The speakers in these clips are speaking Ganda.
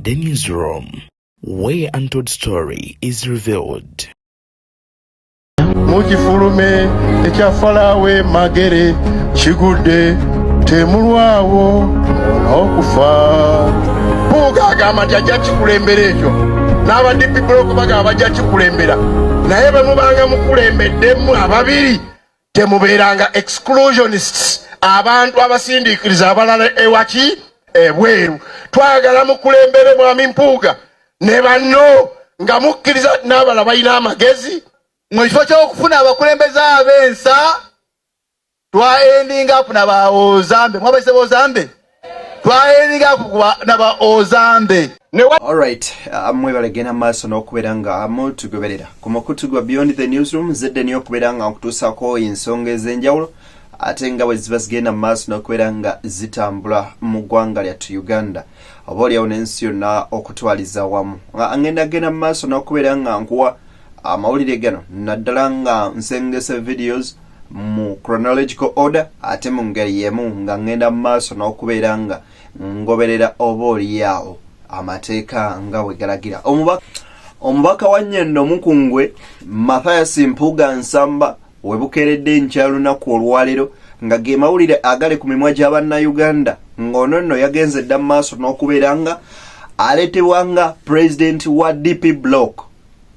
The Newsroom, where untold story is revealed. Mukifulume ekyafalawe magere kigudde temulwawo okufa Mpuuga agamba nti ajja kikulembera ekyo n'abadde block bagamba bajja kikulembera naye bwe mubanga mukulembeddemu ababiri temubeeranga exclusionists abantu abasindiikiriza abalala ewaki ebweru twagala mukulembere mwami Mpuuga ne banno nga mukkiriza n'abalala balina amagezi mu kifo ky'okufuna abakulembeze ab'ensa twaendinga up naba Ozambe mwabese bozambe twaendinga up naba Ozambe. Alright, mwebale maaso n'okubeera nga mutugoberera ku mukutu gwa Beyond the Newsroom zedde niyo okubeera nga nkutuusako ensonga ez'enjawulo ate nga bwe ziba zigenda maaso n'okubeera nga zitambula mu ggwanga lyattu Uganda oba olyawo n'ensi yonna okutwaliza wamu. Ngenda maaso n'okubeera nga nkuwa amawulire gano naddala nga nsengese videos mu chronological order ate mu ngeri yemu nga ngenda maaso n'okubeera nga ngoberera oba olyawo amateeka nga bwe galagira. Omubaka wa Nnyendo Mukungwe Mathias Mpuuga Nsamba webukeredde nkya lunaku olwaleero nga ge mawulire agali ku mimwa gy'Abannayuganda ng'ono nno yagenze dda maaso n'okubeera nga aleetebwa nga president wa DP Block.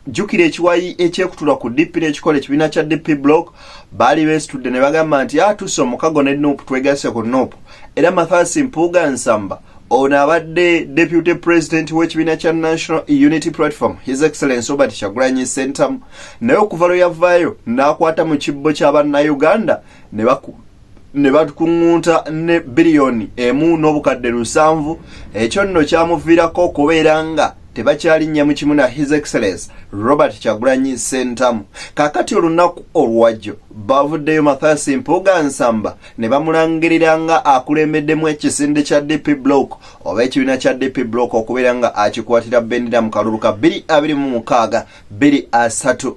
Jukira ekiwayi ekyekutulwa ku DP n'ekikola ekibiina kya DP Block baali beesitudde ne bagamba nti atuuse omukago ne Nuupu twegasse ku Nuupu era Mathias Mpuuga Nsamba ono abadde deputy president w'ekibiina kya National Unity Platform His Excellency Robert Kyagulanyi Ssentamu naye okuva lwe yavaayo n'akwata mu kibbo ky'Abannayuganda ne batukuŋŋunta ne biliyoni emu n'obukadde 7 ekyo nno kyamuviirako okubeera nga tebakyalinnya mu kimu na His Excellency Robert Kyagulanyi Ssentamu. Kakati olunaku olwajjo bavuddeyo Mathias Mpuuga Nsamba ne bamulangirira nga akulembeddemu ekisinde kya DP Block oba ekibiina kya DP Block okubeera nga akikwatira bendera mu kalulu ka 2026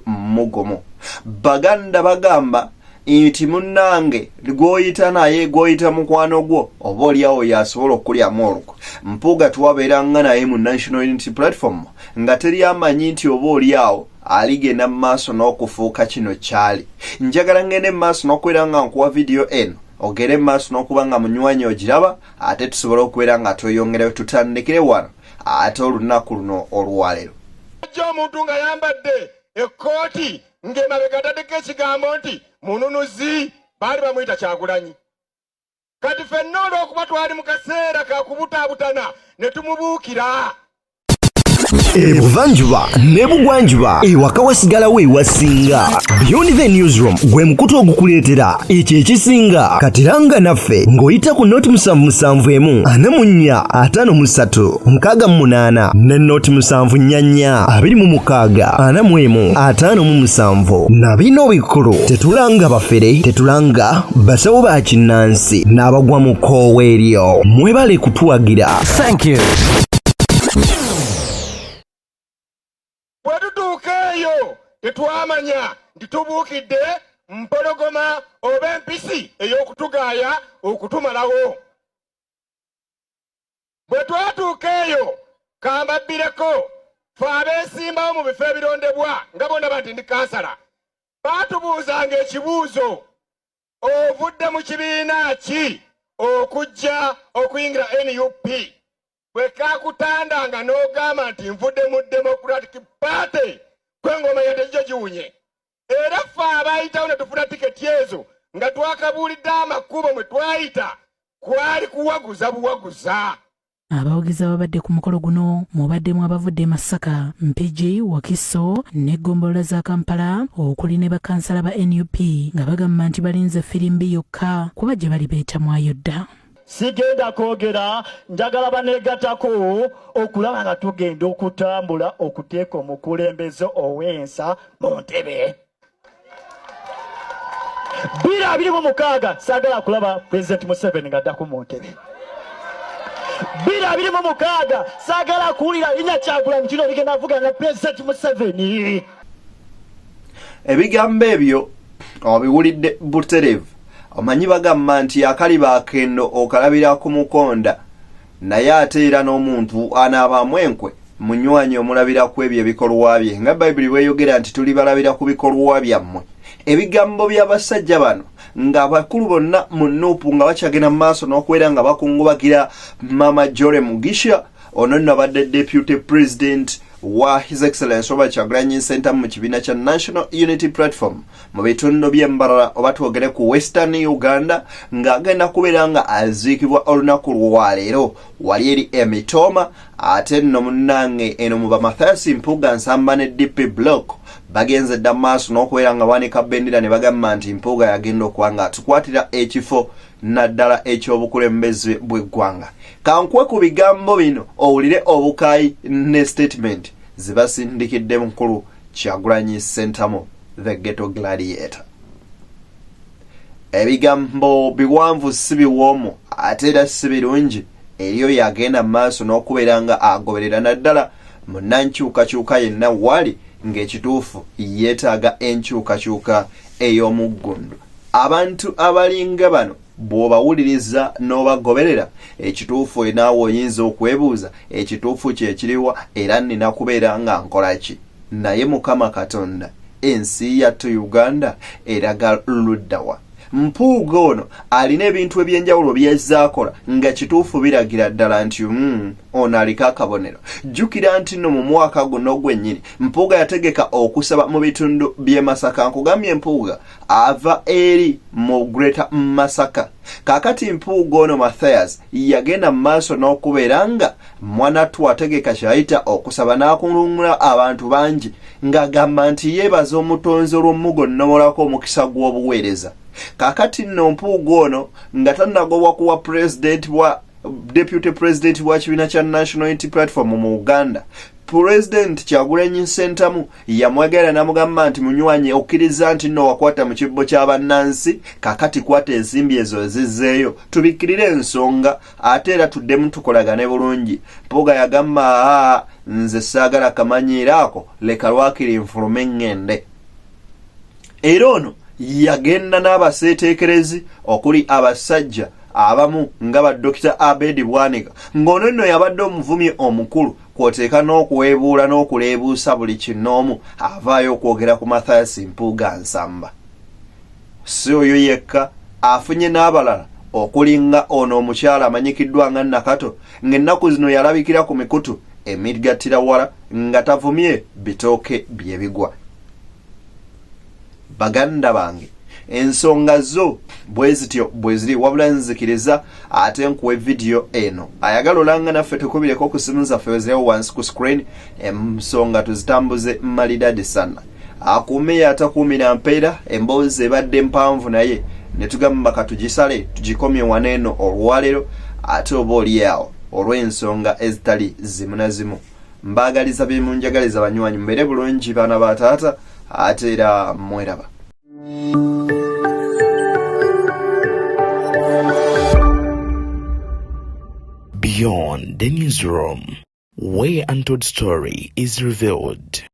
231. Baganda bagamba nti munnange gwoyita naye gwoyita mukwano gwo oba olyawo yasobola okulyamu olukwe. Mpuuga tuwabeera nga naye mu National Unity Platform nga teri amanyi nti oba olyawo aligenda mu maaso n'okufuuka kino kyali. Njagala ngende mu maaso n'okubeera nga nkuwa video eno ogere mu maaso n'okuba nga munywanyi ogiraba ate tusobole okubeera nga tweyongereyo tutandikire wano ate olunaku luno olwaleero. Omuntu nga yambadde ekkooti ng'emabega ataddeko ekigambo nti mununuzi baali bamuyita Kyagulanyi. Kati ffenna olw'okuba twali mu kaseera ka kubutaabutana ne tumubuukira. Ebuvanjuba n'ebugwanjuba ewaka wasigalawo ewasinga. Beyond the Newsroom gwe mukutu ogukuleetera ekyo ekisinga katiranga naffe ng'oyita ku noti 771 44 53 ne noti 744 26 41 na bino bikulu tetulanga bafere tetulanga basawo ba kinnansi n'abagwa mu koowa eryo mwebale kutuwagira. Thank you. Bwetutuukeeyo tetwamanya nti tubuukidde mpologoma oba empisi ey'okutugaaya okutumalawo. Bwe twatuukeeyo kambabbireko fe abeesimbawo mu bifo ebirondebwa nga bonna nti ndi kansala baatubuuzanga ekibuuzo ovudde mu kibiina ki okujja okuyingira NUP bwe kakutandanga n'ogamba nti nvudde mu Democratic Party kwengoma yatejjo giwunye era ffe abayitawo ne tufuna tiketi ezo nga twakabuulidde amakubo mwe twayita kwali kuwaguza buwaguza. Abawagizi ababadde ku mukolo guno mubaddemu abavudde Masaka, Mpigi, Wakiso n'eggombolola za Kampala okuli ne bakansala ba NUP nga bagamba nti balinze firimbi yokka kuba gye bali beetamwayo dda. Sigenda kwogera njagala banegatako okulaba nga tugenda okutambula okuteeka omukulembeze ow'ensa mu ntebe. 2026 saagala kulaba President Museveni ng'addako mu ntebe. 2026 saagala kuwulira linnya Kyagulanyi kino ligenda avugana na President Museveni. Ebigambo ebyo obiwulidde butereevu. Omanyi bagamba nti akali bakendo okalabira ku mukonda naye ate era n'omuntu anaabaamu enkwe munywanyi omulabira ku ebyo ebikolwa bye nga bayibuli bweyogera nti tulibalabira ku bikolwa byammwe. Ebigambo by'abasajja bano ng'abakulu bonna mu Nuupu nga bakyagenda mu maaso n'okubeera nga bakungubagira Mama Jory Mugisha, ono nno abadde Deputy President wa His Excellency Robert Kyagulanyi Ssentamu mu kibiina kya National Unity Platform mu bitundu by'Embarara oba twogere ku Western Uganda, ng'agenda kubeera nga aziikibwa olunaku lwaleero wali eri Emitoma. Ate nno munnange eno mu Mathias Mpuuga Nsamba ne DP Block bagenze dda maaso n'okubeera nga banika bendera ne bagamba nti Mpuuga yagenda okuba nga atukwatira ekifo naddala ekyobukulembeze bw'eggwanga. Kankwe ku bigambo bino owulire obukaayi ne statement zibasindikidde mukulu Kyagulanyi Ssentamu, the Ghetto Gladiator. Ebigambo biwanvu si biwoomu ate era si birungi eriyo yagenda maaso n'okubeera nga agoberera naddala munnankyukakyuka yenna wali ng'ekituufu yeetaaga enkyukakyuka ey'omuggundu. Abantu abalinga bano bw'obawuliriza n'obagoberera ekituufu naawe oyinza okwebuuza ekituufu kyekiriwa era nnina kubeera nga nkola ki? Naye Mukama Katonda ensi yattu Uganda eraga luddawa? Mpuuga ono alina ebintu ebyenjawulo byezaakola nga kituufu biragira ddala nti ono aliko akabonero. Jjukira nti nno mu mwaka guno gwennyini Mpuuga yategeka okusaba mu bitundu by'e Masaka. Nkugambye Mpuuga ava eri mu Greater Masaka. Kakati Mpuuga ono Mathias yagenda mu maaso n'okubeera nga Mwanattu ategeka kyayita okusaba n'akulungula abantu bangi ng'agamba nti yeebaza omutonzi olw'omugonnamolako omukisa gw'obuweereza. Kakati nno Mpuuga ono nga tannagobwa kuwa Deputy President wa kibiina kya National Unity Platform mu Uganda, President Kyagulanyi Ssentamu yamwagala n'amugamba nti munywanyi okkiriza nti nno wakwata mu kibbo ky'abannansi, kakati kwata ensimbi ezo zizzeeyo tubikkirire ensonga ate era tuddemu tukolagane bulungi. Mpuuga yagamba nze saagala kamanyiiro ako leka lwakiri nfulume ngende. Era ono yagenda n'abaseeteekerezi okuli abasajja abamu nga ba Dr. Abedi Bwanika, ng'ono nno yabadde omuvumi omukulu kwoteeka n'okuweebuula n'okuleebuusa buli kinoomu avaayo okwogera ku Mathias Mpuuga Nsamba. Si oyo yekka, afunye n'abalala okulinga ono omukyala amanyikiddwa nga Nakato, ng'ennaku zino yalabikira ku mikutu emigattira nga tavumye bitooke byebigwa. Baganda bange, ensonga zo bwezityo bweziri wabula nzikiriza ate nkuwe video eno ayagala olanga naffe tukubireko ku simu zaffe wezirewo wansi ku screen ensonga tuzitambuze malidadi sana. Akuume atakuumira mpeera emboozi ebadde mpanvu naye ne tugamba katugisale tugikomye waneeno olwaleero ate oba oliawo olw'ensonga ezitali zimu na zimu. Mbaagaliza byemunjagaliza banywanyi mbeere bulungi baana ba taata ate era mweraba. Beyond the newsroom, where untold story is revealed.